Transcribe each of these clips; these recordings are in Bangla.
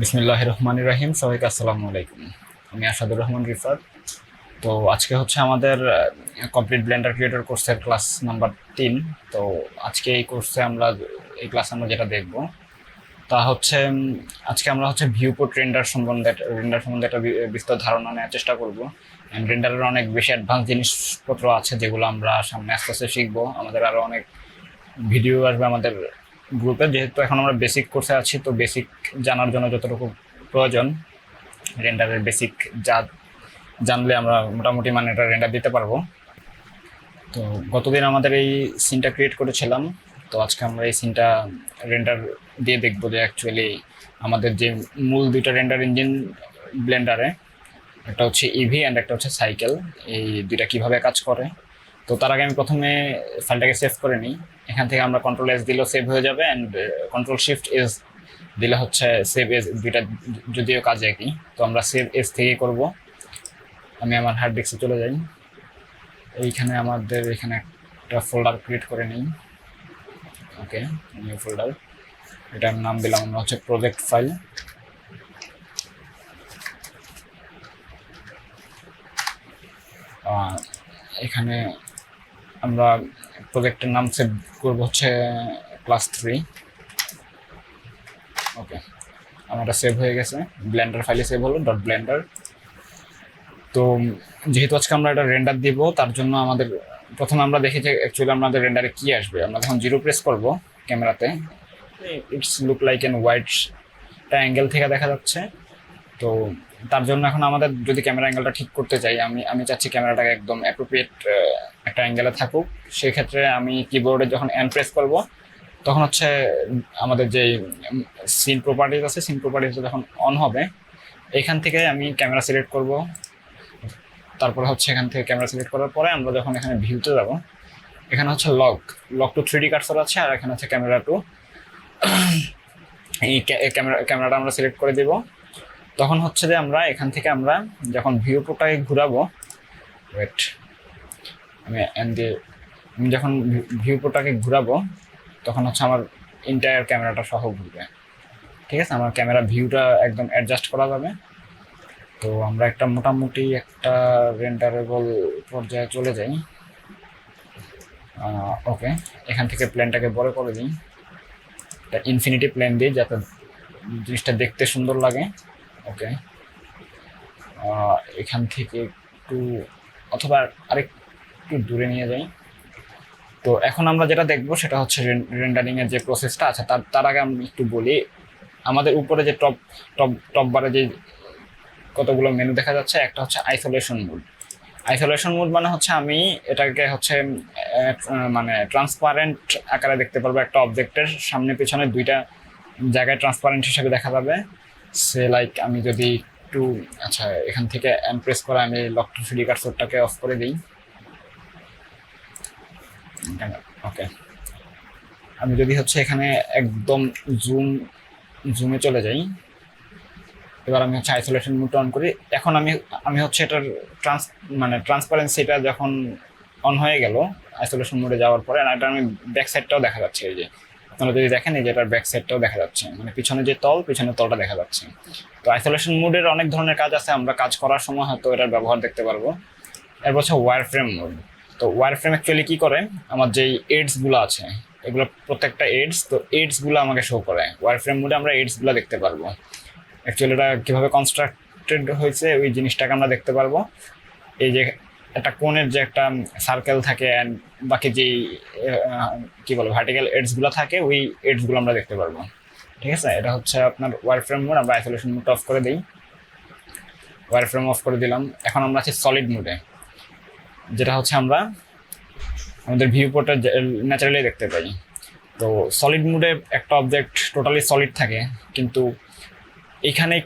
বিসমিল্লাহির রহমানির রহিম। সবাইকে আসসালামু আলাইকুম। আমি আসাদুর রহমান রিফাত। তো আজকে হচ্ছে আমাদের কমপ্লিট ব্লেন্ডার ক্রিয়েটর কোর্সের ক্লাস নাম্বার 3। তো আজকে এই ক্লাসে আমরা যেটা দেখব তা হচ্ছে আজকে আমরা হচ্ছে ভিউপোর্ট রেন্ডার সম্বন্ধে একটা বিস্তর ধারণা নেওয়ার চেষ্টা করব। অ্যান্ড রেন্ডারের অনেক বেশি অ্যাডভান্স জিনিসপত্র আছে যেগুলো আমরা সামনে আস্তে আস্তে শিখবো। আমাদের আরও অনেক ভিডিও আসবে আমাদের গ্রুপে। যেহেতু এখন আমরা বেসিক কোর্সে আছি, তো বেসিক জানার জন্য যতটুকু প্রয়োজন রেন্ডারের বেসিক জানলে আমরা মোটামুটি মানে এটা রেন্ডার দিতে পারবো। তো গতদিন আমাদের এই সিনটা ক্রিয়েট করেছিলাম, তো আজকে আমরা এই সিনটা রেন্ডার দিয়ে দেখবো যে অ্যাকচুয়ালি আমাদের যে মূল দুইটা রেন্ডার ইঞ্জিন ব্লেন্ডারে, একটা হচ্ছে ইভি অ্যান্ড একটা হচ্ছে সাইকেল, এই দুইটা কিভাবে কাজ করে। তো তার আগে আমি প্রথমে ফাইলটাকে সেভ করে নিই। এখান থেকে আমরা কন্ট্রোল এস দিলেও সেভ হয়ে যাবে, অ্যান্ড কন্ট্রোল শিফট এস দিলে হচ্ছে সেভ এস, দুইটা যদিও কাজ একই। তো আমরা সেভ এস থেকেই করব। আমি আমার হার্ড ডিস্কে চলে যাই। এইখানে আমাদের এখানে একটা ফোল্ডার ক্রিয়েট করে নিই। ওকে, নিউ ফোল্ডার, এটার নাম দিলাম আমরা হচ্ছে প্রজেক্ট ফাইল। এখানে আমরা প্রজেক্টের নাম সেভ করবো হচ্ছে ক্লাস 3। ওকে, আমারটা সেভ হয়ে গেছে, ব্লেন্ডার ফাইলে সেভ হলো .ব্লেন্ডার। তো যেহেতু আজকে আমরা এটা রেন্ডার দিব, তার জন্য আমাদের প্রথমে আমরা দেখি যে অ্যাকচুয়ালি আমাদের রেন্ডারে কি আসবে। আমরা যখন 0 প্রেস করব ক্যামেরাতে, it's look like N white angle থেকে দেখা যাচ্ছে। তো তার জন্য এখন আমাদের যদি ক্যামেরা অ্যাঙ্গেলটা ঠিক করতে চাই, আমি চাচ্ছি ক্যামেরাটাকে একদম অ্যাপ্রোপ্রিয়েট একটা অ্যাঙ্গেলে থাকুক। সেক্ষেত্রে আমি কিবোর্ডে যখন এন প্রেস করব, তখন হচ্ছে আমাদের যে সিন প্রপার্টিজ আছে, সিন প্রপার্টিজটা যখন অন হবে, এখান থেকে আমি ক্যামেরা সিলেক্ট করব। তারপরে হচ্ছে এখান থেকে ক্যামেরা সিলেক্ট করার পরে আমরা যখন এখানে ভিউতে যাব, এখানে হচ্ছে লক টু 3D কার্সর আছে, আর এখানে হচ্ছে ক্যামেরা টু। এই ক্যামেরাটা আমরা সিলেক্ট করে দেব। তখন হচ্ছে যে আমরা এখান থেকে আমরা যখন ভিউপোর্টটাকে ঘুরাবো, আমি যখন ভিউপোর্টটাকে ঘুরাবো, তখন হচ্ছে আমার ইন্টায়ার ক্যামেরাটা সহ ঘুরবে। ঠিক আছে, আমার ক্যামেরা ভিউটা একদম অ্যাডজাস্ট করা যাবে। তো আমরা একটা মোটামুটি একটা রেন্ডারেবল পর্যায়ে চলে যাই। ওকে, এখান থেকে প্ল্যানটাকে বড় করে দিই, ইনফিনিটি প্ল্যান দিই যাতে জিনিসটা দেখতে সুন্দর লাগে। ওকে, এখান থেকে একটু অথবা আরেকটু দূরে নিয়ে যাই। তো এখন আমরা যেটা দেখবো সেটা হচ্ছে রেন্ডারিংয়ের যে প্রসেসটা আছে, তার আগে আমি একটু বলি। আমাদের উপরে যে টপ বারে যে কতগুলো মেনু দেখা যাচ্ছে, একটা হচ্ছে আইসোলেশন মোড মানে হচ্ছে আমি এটাকে হচ্ছে মানে ট্রান্সপারেন্ট আকারে দেখতে পারবো। একটা অবজেক্টের সামনে পেছনে দুইটা জায়গায় ট্রান্সপারেন্ট হিসেবে দেখা যাবে। সে লাইক আমি যদি একটু আচ্ছা এখান থেকে প্রেস করে আমি লক টু 3D কার্সরটাকে অফ করে দিই। ওকে, আমি যদি হচ্ছে এখানে একদম জুমে চলে যাই, এবার আমি হচ্ছে আইসোলেশন মোড অন করি। এখন আমি হচ্ছে এটার ট্রান্সপারেন্সিটা যখন অন হয়ে গেল আইসোলেশন মোডে যাওয়ার পরে, এটা আমি ব্যাক সাইডটাও দেখা যাচ্ছে। এই যে আপনারা যদি দেখেন, এই যে এটার ব্যাক সাইডটাও দেখা যাচ্ছে, মানে পিছনে যে পিছনের তলটা দেখা যাচ্ছে। তো আইসোলেশন মোডের অনেক ধরনের কাজ আছে, আমরা কাজ করার সময় হয়তো এটার ব্যবহার দেখতে পারবো। এরপর হচ্ছে ওয়্যার ফ্রেম মোড। তো ওয়্যার ফ্রেম অ্যাকচুয়ালি কী করে, আমার যেই এডসগুলো আছে এগুলো প্রত্যেকটা এডসগুলো আমাকে শো করে। ওয়্যার ফ্রেম মোডে আমরা এডসগুলো দেখতে পারবো। অ্যাকচুয়ালি এটা কীভাবে কনস্ট্রাক্টেড হয়েছে ওই জিনিসটাকে আমরা দেখতে পারবো। এই যে একটা কোণের যে একটা সার্কেল থাকে, অ্যান্ড বাকি যেই কী বলে ভার্টিক্যাল এডসগুলো থাকে, ওই এডসগুলো আমরা দেখতে পারবো। ঠিক আছে, এটা হচ্ছে আপনার ওয়্যার ফ্রেম মোড। আমরা আইসোলেশন মোডটা অফ করে দিই, ওয়্যার ফ্রেম অফ করে দিলাম। এখন আমরা আছি সলিড মোডে, যেটা হচ্ছে আমরা আমাদের ভিউপোর্টে ন্যাচারালি দেখতে পাই। তো সলিড মোডে একটা অবজেক্ট টোটালি সলিড থাকে, কিন্তু এখানে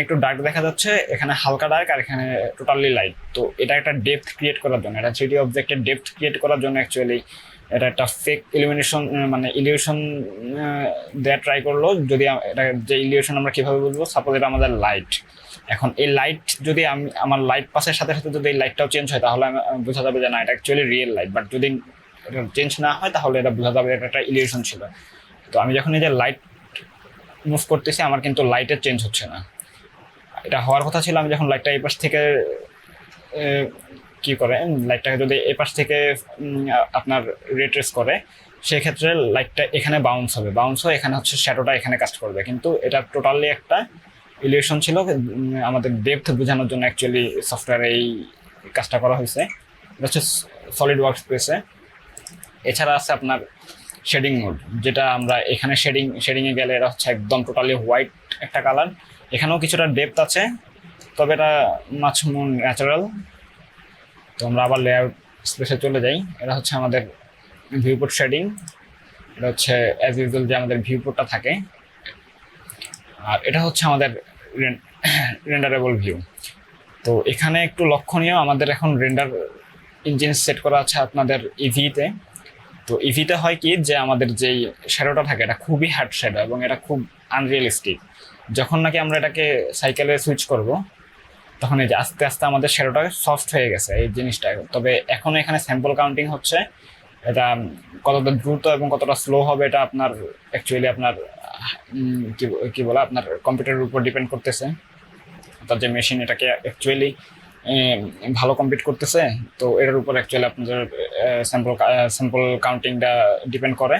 একটু ডার্ক দেখা যাচ্ছে, এখানে হালকা ডার্ক, আর এখানে টোটালি লাইট। তো এটা একটা ডেপথ ক্রিয়েট করার জন্য, এটা 3D অবজেক্টের ডেপথ ক্রিয়েট করার জন্য অ্যাকচুয়ালি এটা একটা ফেক ইলিউশন দেওয়া ট্রাই করলো। যদি এটা যে ইলিউশন আমরা কীভাবে বুঝবো, সাপোজ এটা আমাদের লাইট। এখন এই লাইট যদি আমার লাইট পাসের সাথে সাথে যদি এই লাইটটাও চেঞ্জ হয়, তাহলে বোঝা যাবে যে না, এটা অ্যাকচুয়ালি রিয়েল লাইট। বাট যদি এটা চেঞ্জ না হয়, তাহলে এটা বোঝা যাবে এটা একটা ইলিউশন ছিল। তো আমি যখন এই যে লাইট মুভ করতেছি আমার কিন্তু লাইটের চেঞ্জ হচ্ছে না। এটা হওয়ার কথা ছিল আমি যখন লাইটটা এই পাশ থেকে কি করে, লাইটটাকে যদি এই পাশ থেকে আপনার রেট্রেস করে, সেক্ষেত্রে লাইটটা এখানে বাউন্স হবে, বাউন্স হয়ে এখানে হচ্ছে শ্যাডোটা এখানে কাজ করবে। কিন্তু এটা টোটালি একটা ইলিউশন ছিল, আমাদের ডেপথ বোঝানোর জন্য অ্যাকচুয়ালি সফটওয়্যারে এই কাজটা করা হয়েছে। এটা হচ্ছে সলিড ওয়ার্ক স্পেসে। এছাড়া আছে আপনার শেডিং মোড, যেটা আমরা এখানে শেডিংয়ে গেলে এটা হচ্ছে একদম টোটালি হোয়াইট একটা কালার। এখানেও কিছুটা ডেপথ আছে, তবে এটা মাছ মোর ন্যাচারাল। তো আমরা আবার লেআউট স্পেসে চলে যাই। এটা হচ্ছে আমাদের ভিউপোর্ট শেডিং। এটা হচ্ছে অ্যাজ ইউজুয়াল যে আমাদের ভিউপোর্টটা থাকে। আর এটা হচ্ছে আমাদের রেন্ডারেবল ভিউ। তো এখানে একটু লক্ষণীয়, আমাদের এখন রেন্ডার ইঞ্জিন সেট করা আছে আপনাদের ইভিতে। তো ইভিতে হয় কি, যে আমাদের যেই শ্যাডোটা থাকে এটা খুবই হার্ড শ্যাডো এবং এটা খুব আনরিয়েলিস্টিক। যখন নাকি আমরা এটাকে সাইকেলে সুইচ করব, তখন এই যে আস্তে আস্তে আমাদের শ্যাডোটা সফট হয়ে গেছে এই জিনিসটা। তবে এখনো এখানে স্যাম্পল কাউন্টিং হচ্ছে, এটা কতটা দ্রুত এবং কতটা স্লো হবে এটা আপনার অ্যাকচুয়ালি আপনার কি বলে আপনার কম্পিউটারের উপর ডিপেন্ড করতেছে। তার যে মেশিন এটাকে অ্যাকচুয়ালি ভালো কম্পিট করতেছে, তো এটার উপর অ্যাকচুয়ালি আপনাদের স্যাম্পল কাউন্টিংটা ডিপেন্ড করে।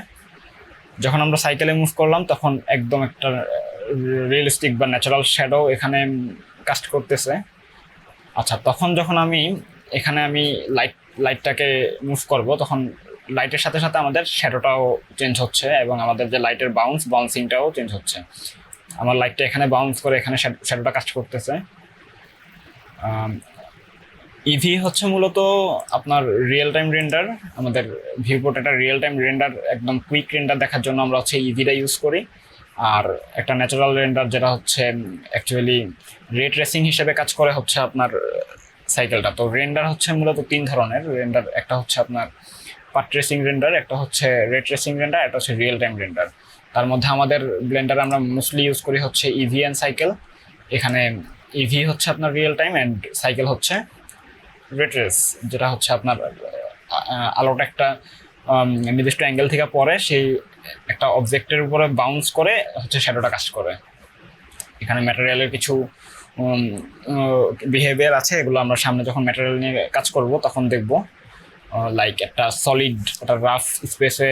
যখন আমরা সাইকেলে মুভ করলাম তখন একদম একটা রিয়েলিস্টিক বা ন্যাচারাল শ্যাডো এখানে কাস্ট করতেছে। আচ্ছা, তখন যখন এখানে আমি লাইটটাকে মুভ করব, তখন লাইটের সাথে সাথে আমাদের শ্যাডোটাও চেঞ্জ হচ্ছে এবং আমাদের যে লাইটের বাউন্সিংটাও চেঞ্জ হচ্ছে। আমার লাইটটা এখানে বাউন্স করে এখানে শ্যাডোটা কাজ করতেছে। ইভি হচ্ছে মূলত আপনার রিয়েল টাইম রেন্ডার। আমাদের ভিউপোর্ট একটা রিয়েল টাইম রেন্ডার, একদম কুইক রেন্ডার দেখার জন্য আমরা হচ্ছে ইভিটা ইউজ করি। আর একটা ন্যাচারাল রেন্ডার যেটা হচ্ছে অ্যাকচুয়ালি রে ট্রেসিং হিসেবে কাজ করে হচ্ছে আপনার সাইকেলটা। তো রেন্ডার হচ্ছে মূলত 3 ধরনের রেন্ডার, একটা হচ্ছে আপনার পার্ট ট্রেসিং রেন্ডার, একটা হচ্ছে রে ট্রেসিং রেন্ডার, একটা হচ্ছে রিয়েল টাইম রেন্ডার। তার মধ্যে আমাদের ব্লেন্ডার আমরা মোস্টলি ইউজ করি হচ্ছে ইভি অ্যান্ড সাইকেল। এখানে ইভি হচ্ছে আপনার রিয়েল টাইম অ্যান্ড সাইকেল হচ্ছে রে ট্রেস, যেটা হচ্ছে আপনার আলোটা একটা নির্দিষ্ট অ্যাঙ্গেল থেকে পরে সেই একটা অবজেক্টের উপরে বাউন্স করে হচ্ছে শ্যাডোটা কাজ করে। এখানে ম্যাটেরিয়ালের কিছু বিহেভিয়ার আছে, এগুলো আমরা সামনে যখন ম্যাটেরিয়াল নিয়ে কাজ করব তখন দেখব। লাইক একটা সলিড, একটা রাফ স্পেসে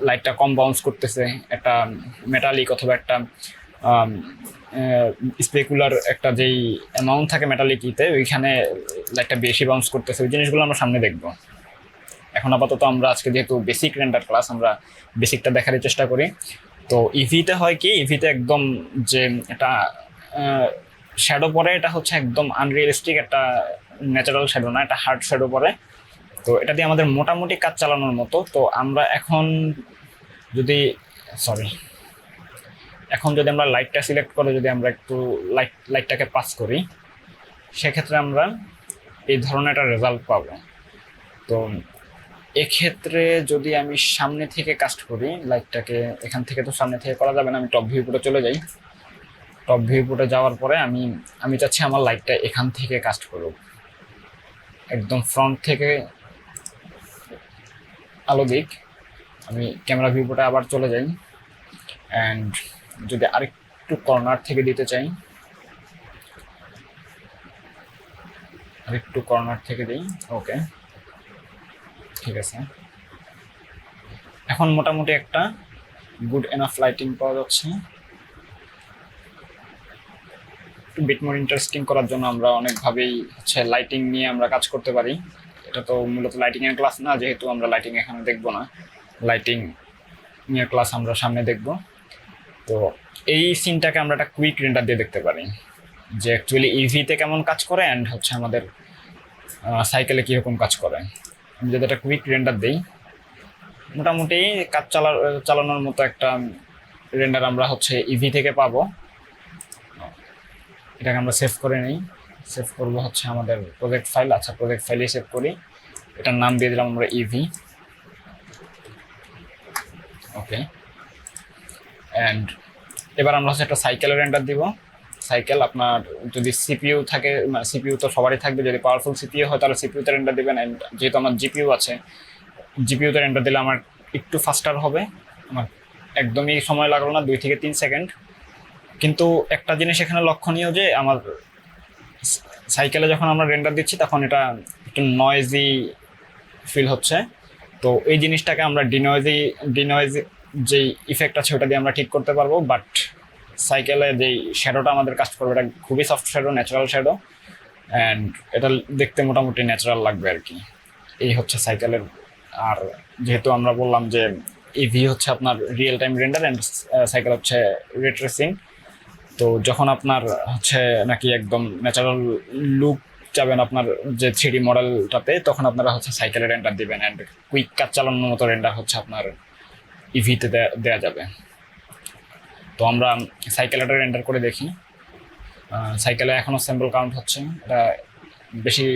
লাইটটা কম বাউন্স করতেছে, একটা মেটালিক অথবা একটা স্পেকুলার একটা যেই অ্যামাউন্ট থাকে মেটালিকিতে, ওইখানে লাইটটা বেশি বাউন্স করতেছে। ওই জিনিসগুলো আমরা সামনে দেখব। এখন আপাতত আমরা আজকে যেহেতু বেসিক রেন্ডার ক্লাস, আমরা বেসিকটা দেখার চেষ্টা করি। তো ইভিতে হয় কি, ইভিতে একদম যে এটা শ্যাডো পরে, এটা হচ্ছে একদম আনরিয়েলিস্টিক একটা ন্যাচারাল শ্যাডো না, এটা হার্ড শ্যাডো পরে। তো এটা দিয়ে আমাদের মোটামুটি কাজ চালানোর মতো। তো আমরা এখন যদি আমরা লাইটটা সিলেক্ট করে যদি আমরা একটু লাইটটাকে পাস করি, সেক্ষেত্রে আমরা এই ধরনের একটা রেজাল্ট পাবো। তো এক্ষেত্রে যদি আমি সামনে থেকে কাস্ট করি লাইটটাকে, এখান থেকে তো সামনে থেকে করা যাবে না, আমি টপ ভিউপোর্টে চলে যাই। টপ ভিউপোর্টে যাওয়ার পরে আমি চাচ্ছি আমার লাইটটা এখান থেকে কাস্ট করুক, একদম ফ্রন্ট থেকে আলো দিক। আমি ক্যামেরা ভিউপোর্টে আবার চলে যাই অ্যান্ড যদি আরেকটু কর্নার থেকে দিতে চাই, আরেকটু কর্নার থেকে দিই। ওকে, ঠিক আছে। এখন মোটামুটি একটা গুড এনাফ লাইটিং পাওয়া যাচ্ছে। একটু বিট মোর ইন্টারেস্টিং করার জন্য আমরা অনেকভাবেই হচ্ছে লাইটিং নিয়ে আমরা কাজ করতে পারি। এটা তো মূলত লাইটিং এর ক্লাস না, যেহেতু আমরা লাইটিং এখানে দেখবো না, লাইটিং নিয়ে ক্লাস আমরা সামনে দেখব। তো এই সিনটাকে আমরা একটা কুইক রেন্ডার দিয়ে দেখতে পারি যে অ্যাকচুয়ালি ইভিতে কেমন কাজ করে অ্যান্ড হচ্ছে আমাদের সাইকেলে কীরকম কাজ করে। আমি যদি একটা কুইক রেন্ডার দিই, মোটামুটি কাজ চালানোর মতো একটা রেন্ডার আমরা হচ্ছে ইভি থেকে পাবো। এটাকে আমরা সেভ করে নিই। সেভ করবো হচ্ছে আমাদের প্রজেক্ট ফাইল। আচ্ছা, প্রজেক্ট ফাইলে সেভ করি। এটার নাম দিয়ে দিলাম আমরা ইভি। ওকে, অ্যান্ড এবার আমরা হচ্ছে একটা সাইকেলের রেন্ডার দিব। সাইকেল আপনার যদি সিপিইউ থাকে, সিপিইউ তো সবারই থাকবে, যদি পাওয়ারফুল সিপিইউ হয় তাহলে সিপিইউতে রেন্ডার দিবেন। অ্যান্ড যেহেতু আমার জিপিইউ আছে, জিপিইউতে রেন্ডার দিলে আমার একটু ফাস্টার হবে। আমার একদমই সময় লাগলো না, 2 থেকে 3 সেকেন্ড। কিন্তু একটা জিনিস এখানে লক্ষণীয় যে আমার সাইকেলে যখন আমরা রেন্ডার দিচ্ছি তখন এটা একটু নয়েজি ফিল হচ্ছে। তো এই জিনিসটাকে আমরা ডিনয়েজি যেই ইফেক্ট আছে ওটা দিয়ে আমরা ঠিক করতে পারবো। বাট সাইকেলে যেই শ্যাডোটা আমাদের কাজ করবে এটা খুবই soft shadow, natural shadow, and এটা দেখতে মোটামুটি ন্যাচারাল লাগবে আর কি। এই হচ্ছে সাইকেলের। আর যেহেতু আমরা বললাম যে ইভি হচ্ছে আপনার real time render and cycle হচ্ছে রে ট্রেসিং, তো যখন আপনার হচ্ছে নাকি একদম ন্যাচারাল লুক যাবেন আপনার যে 3D মডেলটাতে, তখন আপনারা হচ্ছে সাইকেলের রেন্ডার দিবেন, অ্যান্ড কুইক কাজ চালানোর মতো রেন্ডার হচ্ছে আপনার ইভিতে দেওয়া যাবে। তো আমরা সাইকেলটা রেন্ডার করে দেখি। সাইকেলে এখনো স্যাম্পল কাউন্ট হচ্ছে, এটা বেশি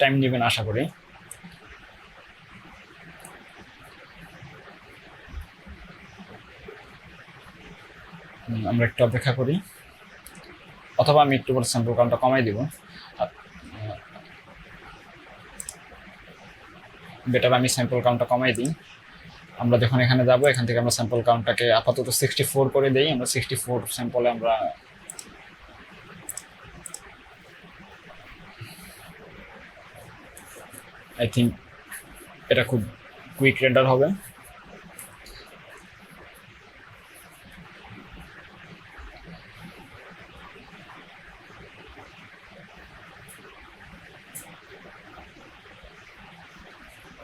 টাইম নেবেন আশা করি। আমরা একটু অপেক্ষা করি, অথবা আমি একটু করে স্যাম্পল কাউন্টটা কমাই দিব। বেটার আমি স্যাম্পল কাউন্টটা কমাই দিই। আমরা যখন এখানে যাব এখান থেকে আমরা স্যাম্পল কাউন্টটাকে আপাতত 64 করে দেই। আমরা 64 স্যাম্পলে আমরা আই থিঙ্ক এটা খুব কুইক রেন্ডার হবে।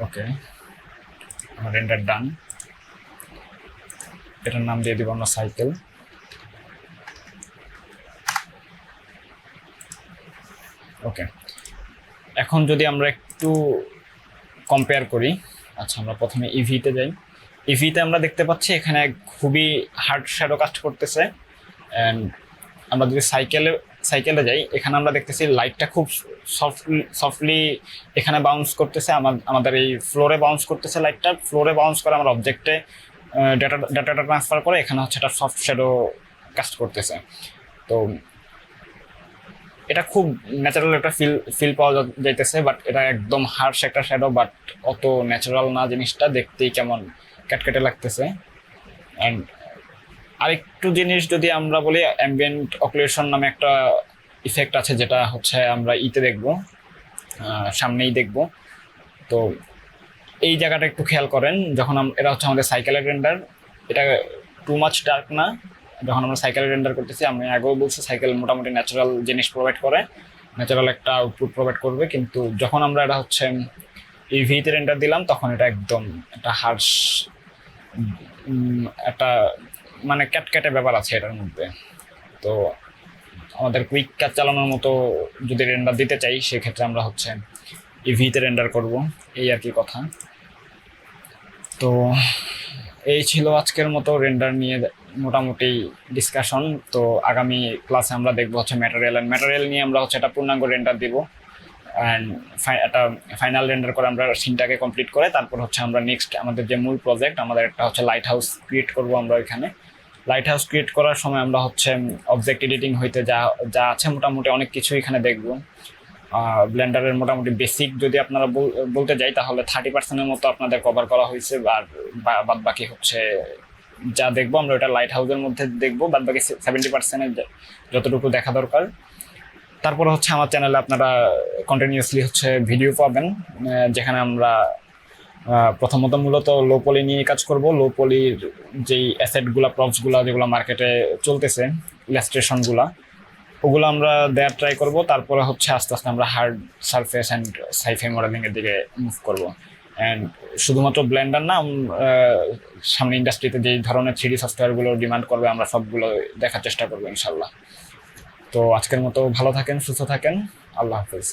ওকে, আমার রেন্ডার ডান। এটার নাম দিয়ে দিব আমরা সাইকেল। ওকে, এখন যদি আমরা একটু কম্পেয়ার করি, আচ্ছা আমরা প্রথমে ইভিতে যাই। ইভিতে আমরা দেখতে পাচ্ছি এখানে খুবই হার্ড শ্যাডো কাস্ট করতেছে। অ্যান্ড আমরা যদি সাইকেলে যাই, এখানে আমরা দেখতেছি লাইটটা খুব সফটলি এখানে বাউন্স করতেছে, আমাদের এই ফ্লোরে বাউন্স করতেছে লাইটটা। ফ্লোরে বাউন্স করে আমার অবজেক্টে ডাটাটা ট্রান্সফার করে এখানে হচ্ছে একটা সফট শ্যাডো কাস্ট করতেছে। তো এটা খুব ন্যাচারাল একটা ফিল পাওয়া যাইতেছে, বাট এটা একদম হার্শ একটা শ্যাডো, বাট অত ন্যাচারাল না, জিনিসটা দেখতেই কেমন ক্যাটকেটে লাগতেছে। অ্যান্ড আরেকটু জিনিস যদি আমরা বলি, অ্যাম্বিয়েন্ট অক্লুশন নামে একটা ইফেক্ট আছে, যেটা হচ্ছে আমরা ইতে দেখব, সামনেই দেখব। তো এই জায়গাটা একটু খেয়াল করেন, যখন এটা হচ্ছে আমাদের সাইকেলের রেন্ডার, এটা টু মাচ ডার্ক না। যখন আমরা সাইকেলের রেন্ডার করতেছি, আমি আগেও বলছি সাইকেল মোটামুটি ন্যাচারাল জিনিস প্রোভাইড করে, ন্যাচারাল একটা আউটপুট প্রোভাইড করবে। কিন্তু যখন আমরা এটা হচ্ছে ইভিতে রেন্ডার দিলাম, তখন এটা একদম একটা হার্শ একটা মানে ক্যাটক্যাটে ব্যাপার আছে এটার মধ্যে। তো আমাদের কুইক কাজ চালানোর মতো যদি রেন্ডার দিতে চাই, সেক্ষেত্রে আমরা হচ্ছে ইভিতে রেন্ডার করব, এই আর কি কথা। তো এই ছিল আজকের মতো রেন্ডার নিয়ে মোটামুটি ডিসকাশন। তো আগামী ক্লাসে আমরা দেখবো হচ্ছে ম্যাটেরিয়াল নিয়ে আমরা হচ্ছে একটা পূর্ণাঙ্গ রেন্ডার দিব, অ্যান্ড একটা ফাইনাল রেন্ডার করে আমরা সিনটাকে কমপ্লিট করে তারপর হচ্ছে আমরা নেক্সট আমাদের যে মূল প্রজেক্ট, আমাদের একটা হচ্ছে লাইট হাউস ক্রিয়েট করবো। আমরা ওইখানে লাইট হাউস ক্রিয়েট করার সময় আমরা হচ্ছে অবজেক্ট এডিটিং হইতে যা আছে মোটামুটি অনেক কিছু এখানে দেখবো। ব্লেন্ডারের মোটামুটি বেসিক যদি আপনারা বলতে যাই, তাহলে 30% মতো আপনাদের কভার করা হয়েছে, আর বাদ বাকি হচ্ছে যা দেখবো আমরা ওটা লাইট হাউসের মধ্যে দেখবো, বাদ বাকি 70% যতটুকু দেখা দরকার। তারপরে হচ্ছে আমার চ্যানেলে আপনারা কন্টিনিউয়াসলি হচ্ছে ভিডিও পাবেন, যেখানে আমরা প্রথমত মূলত লো পলি নিয়ে কাজ করব। লো পলির যেই অ্যাসেটগুলো, প্রপসগুলো যেগুলো মার্কেটে চলতেছে, ইলাস্ট্রেশনগুলো, ওগুলো আমরা দেওয়ার ট্রাই করব। তারপরে হচ্ছে আস্তে আস্তে আমরা হার্ড সারফেস অ্যান্ড সাইফাই মডেলিংয়ের দিকে মুভ করব। অ্যান্ড শুধুমাত্র ব্লেন্ডার না, সামনে ইন্ডাস্ট্রিতে যেই ধরনের 3D সফটওয়্যারগুলো ডিমান্ড করবে আমরা সবগুলো দেখার চেষ্টা করবো ইনশাল্লাহ। তো আজকের মতো ভালো থাকেন, সুস্থ থাকেন, আল্লাহ হাফিজ।